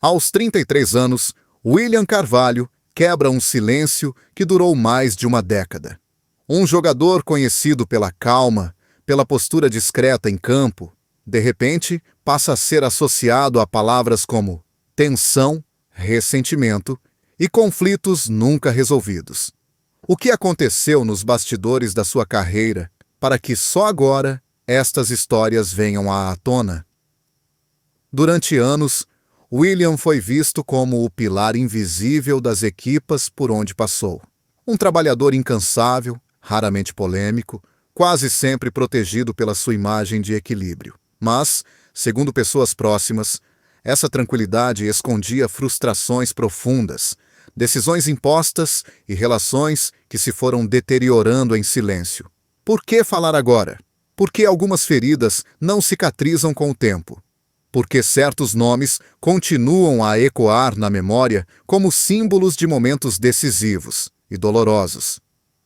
Aos 33 anos, William Carvalho quebra um silêncio que durou mais de uma década. Um jogador conhecido pela calma, pela postura discreta em campo, de repente passa a ser associado a palavras como tensão, ressentimento e conflitos nunca resolvidos. O que aconteceu nos bastidores da sua carreira para que só agora estas histórias venham à tona? Durante anos, William foi visto como o pilar invisível das equipas por onde passou. Um trabalhador incansável, raramente polêmico, quase sempre protegido pela sua imagem de equilíbrio. Mas, segundo pessoas próximas, essa tranquilidade escondia frustrações profundas, decisões impostas e relações que se foram deteriorando em silêncio. Por que falar agora? Por que algumas feridas não cicatrizam com o tempo? Porque certos nomes continuam a ecoar na memória como símbolos de momentos decisivos e dolorosos.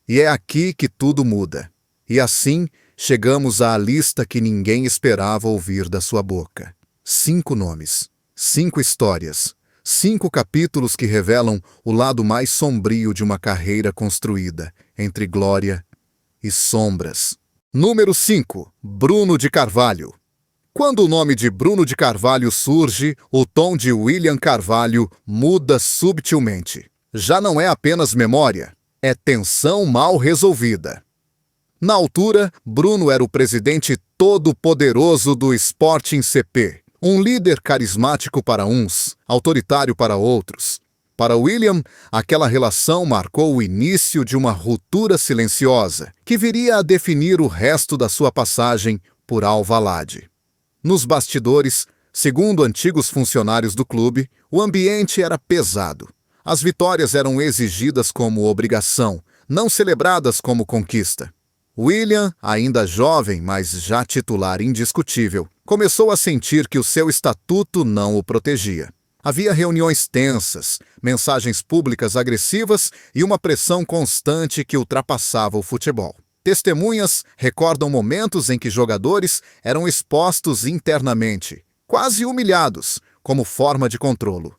E é aqui que tudo muda. E assim, chegamos à lista que ninguém esperava ouvir da sua boca. 5 nomes, 5 histórias, 5 capítulos que revelam o lado mais sombrio de uma carreira construída entre glória e sombras. Número 5. Bruno de Carvalho. Quando o nome de Bruno de Carvalho surge, o tom de William Carvalho muda subtilmente. Já não é apenas memória, é tensão mal resolvida. Na altura, Bruno era o presidente todo-poderoso do Sporting CP, um líder carismático para uns, autoritário para outros. Para William, aquela relação marcou o início de uma ruptura silenciosa, que viria a definir o resto da sua passagem por Alvalade. Nos bastidores, segundo antigos funcionários do clube, o ambiente era pesado. As vitórias eram exigidas como obrigação, não celebradas como conquista. William, ainda jovem, mas já titular indiscutível, começou a sentir que o seu estatuto não o protegia. Havia reuniões tensas, mensagens públicas agressivas e uma pressão constante que ultrapassava o futebol. Testemunhas recordam momentos em que jogadores eram expostos internamente, quase humilhados, como forma de controlo.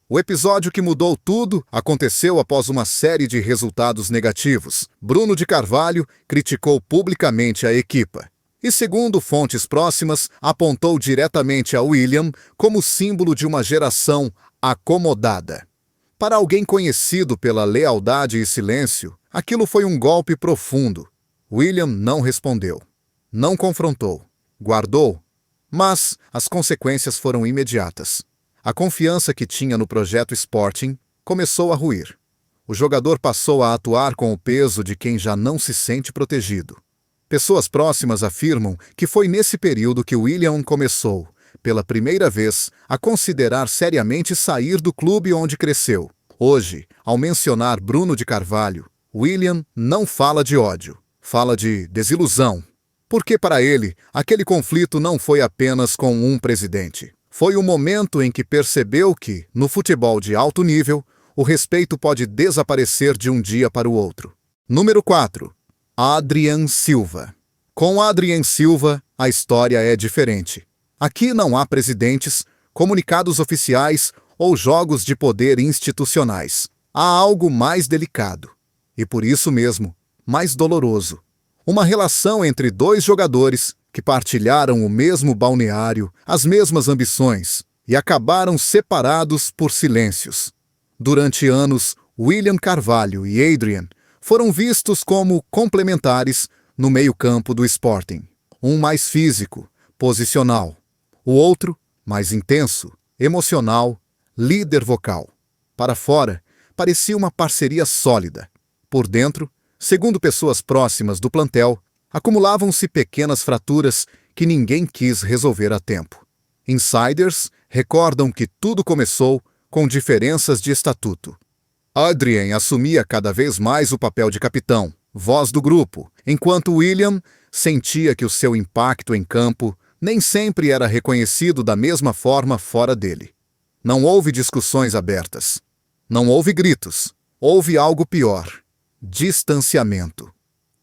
O episódio que mudou tudo aconteceu após uma série de resultados negativos. Bruno de Carvalho criticou publicamente a equipa e, segundo fontes próximas, apontou diretamente a William como símbolo de uma geração acomodada. Para alguém conhecido pela lealdade e silêncio, aquilo foi um golpe profundo. William não respondeu, não confrontou, guardou, mas as consequências foram imediatas. A confiança que tinha no projeto Sporting começou a ruir. O jogador passou a atuar com o peso de quem já não se sente protegido. Pessoas próximas afirmam que foi nesse período que William começou, pela primeira vez, a considerar seriamente sair do clube onde cresceu. Hoje, ao mencionar Bruno de Carvalho, William não fala de ódio. Fala de desilusão, porque para ele, aquele conflito não foi apenas com um presidente. Foi o momento em que percebeu que, no futebol de alto nível, o respeito pode desaparecer de um dia para o outro. Número 4. Adrian Silva. Com Adrian Silva, a história é diferente. Aqui não há presidentes, comunicados oficiais ou jogos de poder institucionais. Há algo mais delicado. E por isso mesmo, mais doloroso. Uma relação entre 2 jogadores que partilharam o mesmo balneário, as mesmas ambições e acabaram separados por silêncios. Durante anos, William Carvalho e Adrian foram vistos como complementares no meio-campo do Sporting. Um mais físico, posicional. O outro, mais intenso, emocional, líder vocal. Para fora, parecia uma parceria sólida. Por dentro, segundo pessoas próximas do plantel, acumulavam-se pequenas fraturas que ninguém quis resolver a tempo. Insiders recordam que tudo começou com diferenças de estatuto. Adrian assumia cada vez mais o papel de capitão, voz do grupo, enquanto William sentia que o seu impacto em campo nem sempre era reconhecido da mesma forma fora dele. Não houve discussões abertas. Não houve gritos. Houve algo pior. Distanciamento.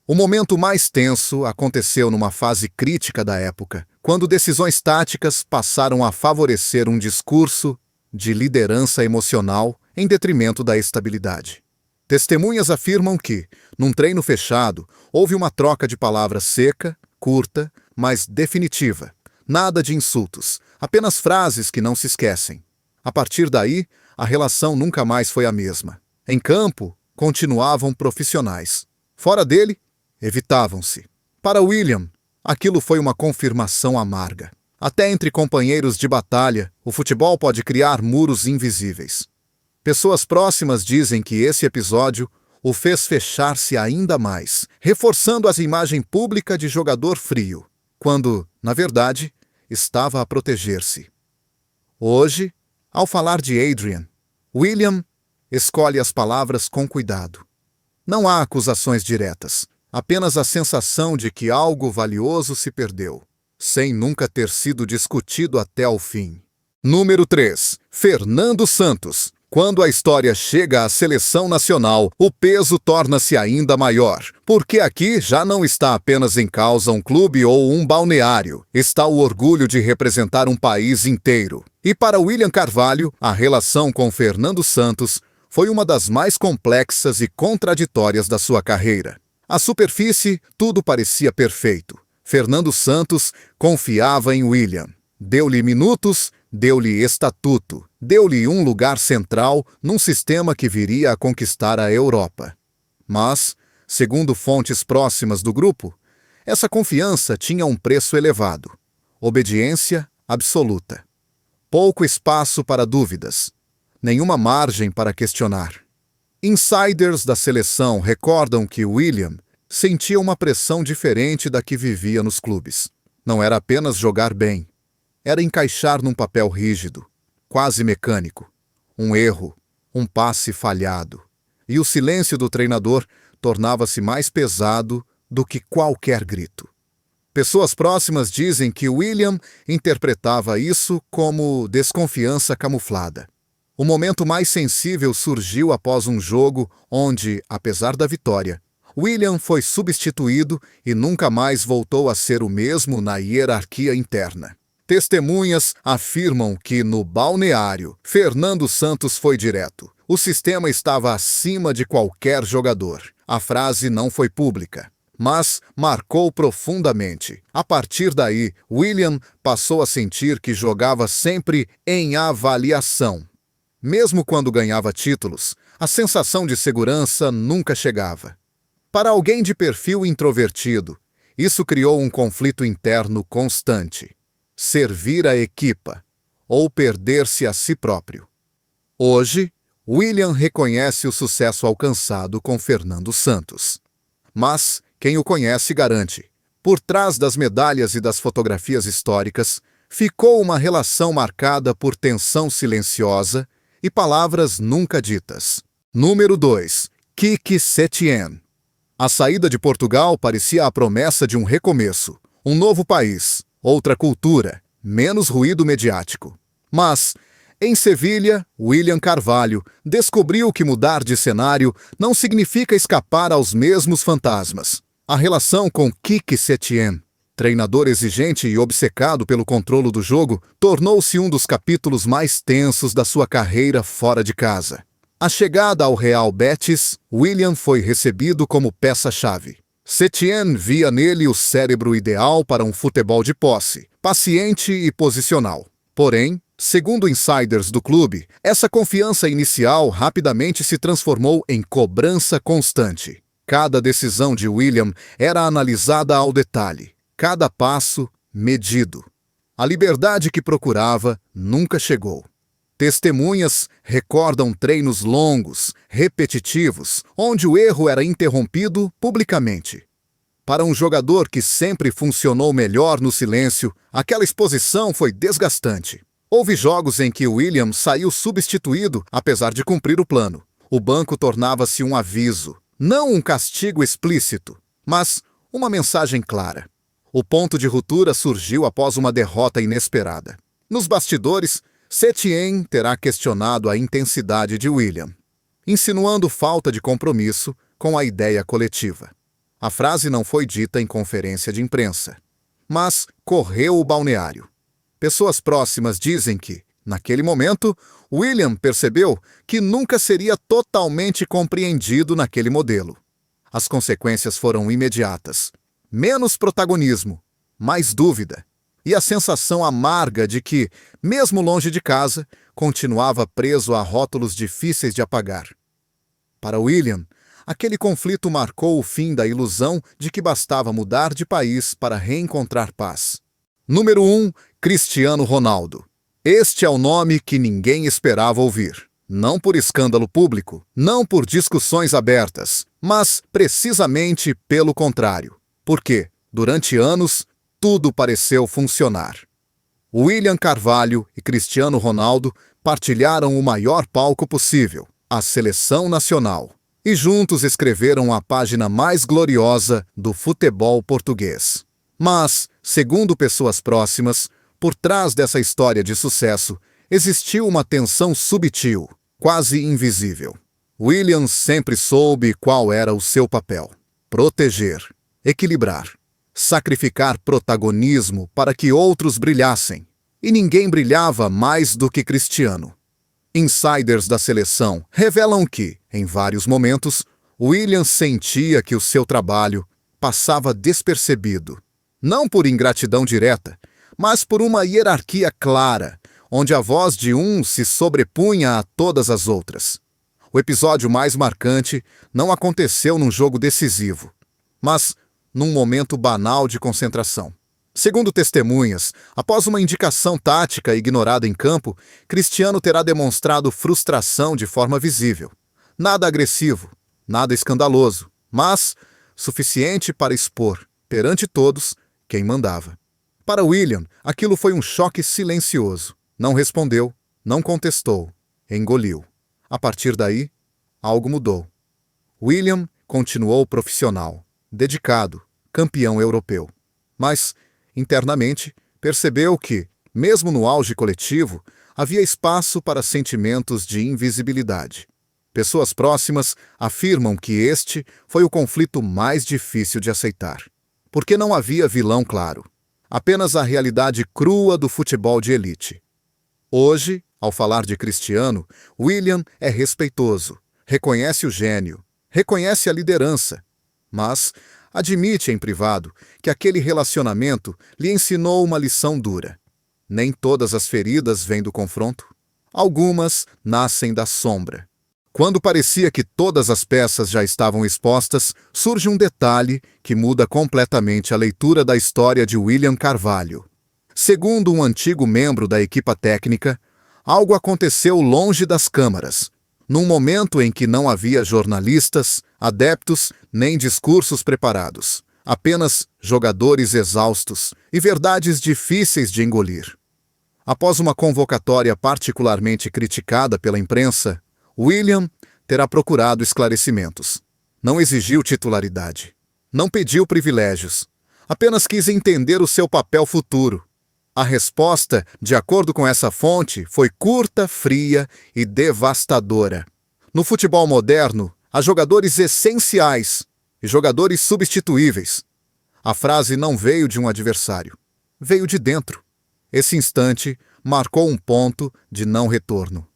O momento mais tenso aconteceu numa fase crítica da época, quando decisões táticas passaram a favorecer um discurso de liderança emocional em detrimento da estabilidade. Testemunhas afirmam que, num treino fechado, houve uma troca de palavras seca, curta, mas definitiva. Nada de insultos, apenas frases que não se esquecem. A partir daí, a relação nunca mais foi a mesma. Em campo, continuavam profissionais. Fora dele, evitavam-se. Para William, aquilo foi uma confirmação amarga. Até entre companheiros de batalha, o futebol pode criar muros invisíveis. Pessoas próximas dizem que esse episódio o fez fechar-se ainda mais, reforçando a imagem pública de jogador frio, quando, na verdade, estava a proteger-se. Hoje, ao falar de Adrian, William escolhe as palavras com cuidado. Não há acusações diretas, apenas a sensação de que algo valioso se perdeu, sem nunca ter sido discutido até o fim. Número 3. Fernando Santos. Quando a história chega à seleção nacional, o peso torna-se ainda maior, porque aqui já não está apenas em causa um clube ou um balneário, está o orgulho de representar um país inteiro. E para William Carvalho, a relação com Fernando Santos foi uma das mais complexas e contraditórias da sua carreira. À superfície, tudo parecia perfeito. Fernando Santos confiava em William. Deu-lhe minutos, deu-lhe estatuto, deu-lhe um lugar central num sistema que viria a conquistar a Europa. Mas, segundo fontes próximas do grupo, essa confiança tinha um preço elevado: obediência absoluta. Pouco espaço para dúvidas, nenhuma margem para questionar. Insiders da seleção recordam que William sentia uma pressão diferente da que vivia nos clubes. Não era apenas jogar bem, era encaixar num papel rígido, quase mecânico. Um erro, um passe falhado. E o silêncio do treinador tornava-se mais pesado do que qualquer grito. Pessoas próximas dizem que William interpretava isso como desconfiança camuflada. O momento mais sensível surgiu após um jogo onde, apesar da vitória, William foi substituído e nunca mais voltou a ser o mesmo na hierarquia interna. Testemunhas afirmam que, no balneário, Fernando Santos foi direto. O sistema estava acima de qualquer jogador. A frase não foi pública, mas marcou profundamente. A partir daí, William passou a sentir que jogava sempre em avaliação. Mesmo quando ganhava títulos, a sensação de segurança nunca chegava. Para alguém de perfil introvertido, isso criou um conflito interno constante: servir a equipa ou perder-se a si próprio. Hoje, William reconhece o sucesso alcançado com Fernando Santos. Mas quem o conhece garante: por trás das medalhas e das fotografias históricas, ficou uma relação marcada por tensão silenciosa e palavras nunca ditas. Número 2. Quique Setien. A saída de Portugal parecia a promessa de um recomeço, um novo país, outra cultura, menos ruído mediático. Mas, em Sevilha, William Carvalho descobriu que mudar de cenário não significa escapar aos mesmos fantasmas. A relação com Quique Setien, treinador exigente e obcecado pelo controle do jogo, tornou-se um dos capítulos mais tensos da sua carreira fora de casa. À chegada ao Real Betis, William foi recebido como peça-chave. Setien via nele o cérebro ideal para um futebol de posse, paciente e posicional. Porém, segundo insiders do clube, essa confiança inicial rapidamente se transformou em cobrança constante. Cada decisão de William era analisada ao detalhe, cada passo medido. A liberdade que procurava nunca chegou. Testemunhas recordam treinos longos, repetitivos, onde o erro era interrompido publicamente. Para um jogador que sempre funcionou melhor no silêncio, aquela exposição foi desgastante. Houve jogos em que William saiu substituído, apesar de cumprir o plano. O banco tornava-se um aviso, não um castigo explícito, mas uma mensagem clara. O ponto de ruptura surgiu após uma derrota inesperada. Nos bastidores, Setien terá questionado a intensidade de William, insinuando falta de compromisso com a ideia coletiva. A frase não foi dita em conferência de imprensa, mas correu o balneário. Pessoas próximas dizem que, Naquele momento, William percebeu que nunca seria totalmente compreendido naquele modelo. As consequências foram imediatas. Menos protagonismo, mais dúvida, e a sensação amarga de que, mesmo longe de casa, continuava preso a rótulos difíceis de apagar. Para William, aquele conflito marcou o fim da ilusão de que bastava mudar de país para reencontrar paz. Número 1. Cristiano Ronaldo. Este é o nome que ninguém esperava ouvir. Não por escândalo público, não por discussões abertas, mas precisamente pelo contrário. Porque, durante anos, tudo pareceu funcionar. William Carvalho e Cristiano Ronaldo partilharam o maior palco possível, a Seleção Nacional, e juntos escreveram a página mais gloriosa do futebol português. Mas, segundo pessoas próximas, por trás dessa história de sucesso, existiu uma tensão subtil, quase invisível. William sempre soube qual era o seu papel: proteger, equilibrar, sacrificar protagonismo para que outros brilhassem. E ninguém brilhava mais do que Cristiano. Insiders da seleção revelam que, em vários momentos, William sentia que o seu trabalho passava despercebido. Não por ingratidão direta, mas por uma hierarquia clara, onde a voz de um se sobrepunha a todas as outras. O episódio mais marcante não aconteceu num jogo decisivo, mas num momento banal de concentração. Segundo testemunhas, após uma indicação tática ignorada em campo, Cristiano terá demonstrado frustração de forma visível. Nada agressivo, nada escandaloso, mas suficiente para expor, perante todos, quem mandava. Para William, aquilo foi um choque silencioso. Não respondeu, não contestou, engoliu. A partir daí, algo mudou. William continuou profissional, dedicado, campeão europeu. Mas, internamente, percebeu que, mesmo no auge coletivo, havia espaço para sentimentos de invisibilidade. Pessoas próximas afirmam que este foi o conflito mais difícil de aceitar. Porque não havia vilão claro. Apenas a realidade crua do futebol de elite. Hoje, ao falar de Cristiano, William é respeitoso, reconhece o gênio, reconhece a liderança, mas admite em privado que aquele relacionamento lhe ensinou uma lição dura. Nem todas as feridas vêm do confronto. Algumas nascem da sombra. Quando parecia que todas as peças já estavam expostas, surge um detalhe que muda completamente a leitura da história de William Carvalho. Segundo um antigo membro da equipa técnica, algo aconteceu longe das câmaras, num momento em que não havia jornalistas, adeptos, nem discursos preparados. Apenas jogadores exaustos e verdades difíceis de engolir. Após uma convocatória particularmente criticada pela imprensa, William terá procurado esclarecimentos. Não exigiu titularidade. Não pediu privilégios. Apenas quis entender o seu papel futuro. A resposta, de acordo com essa fonte, foi curta, fria e devastadora. No futebol moderno, há jogadores essenciais e jogadores substituíveis. A frase não veio de um adversário. Veio de dentro. Esse instante marcou um ponto de não retorno.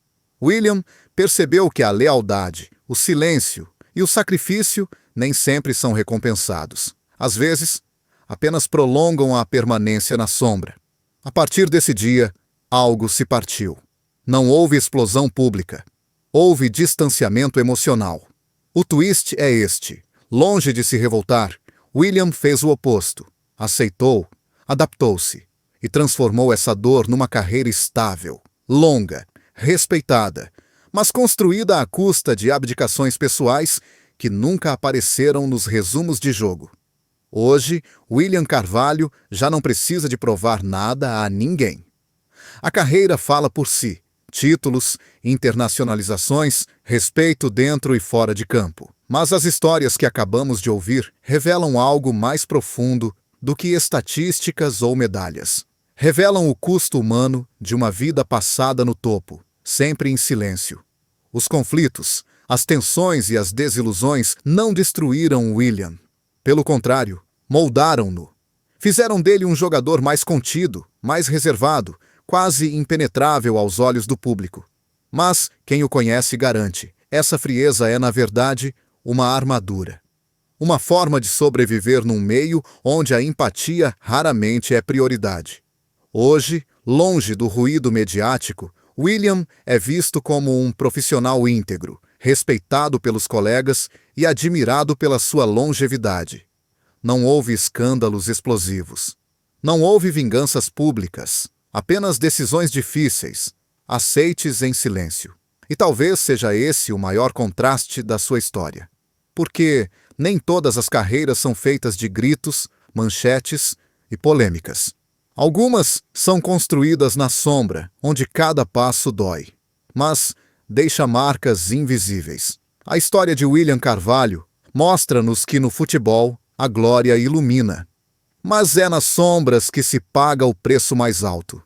William percebeu que a lealdade, o silêncio e o sacrifício nem sempre são recompensados. Às vezes, apenas prolongam a permanência na sombra. A partir desse dia, algo se partiu. Não houve explosão pública. Houve distanciamento emocional. O twist é este. Longe de se revoltar, William fez o oposto. Aceitou, adaptou-se e transformou essa dor numa carreira estável, longa, respeitada, mas construída à custa de abdicações pessoais que nunca apareceram nos resumos de jogo. Hoje, William Carvalho já não precisa de provar nada a ninguém. A carreira fala por si. Títulos, internacionalizações, respeito dentro e fora de campo. Mas as histórias que acabamos de ouvir revelam algo mais profundo do que estatísticas ou medalhas. Revelam o custo humano de uma vida passada no topo, sempre em silêncio. Os conflitos, as tensões e as desilusões não destruíram William. Pelo contrário, moldaram-no. Fizeram dele um jogador mais contido, mais reservado, quase impenetrável aos olhos do público. Mas quem o conhece garante, essa frieza é, na verdade, uma armadura. Uma forma de sobreviver num meio onde a empatia raramente é prioridade. Hoje, longe do ruído mediático, William é visto como um profissional íntegro, respeitado pelos colegas e admirado pela sua longevidade. Não houve escândalos explosivos. Não houve vinganças públicas, apenas decisões difíceis, aceites em silêncio. E talvez seja esse o maior contraste da sua história. Porque nem todas as carreiras são feitas de gritos, manchetes e polêmicas. Algumas são construídas na sombra, onde cada passo dói, mas deixa marcas invisíveis. A história de William Carvalho mostra-nos que no futebol a glória ilumina, mas é nas sombras que se paga o preço mais alto.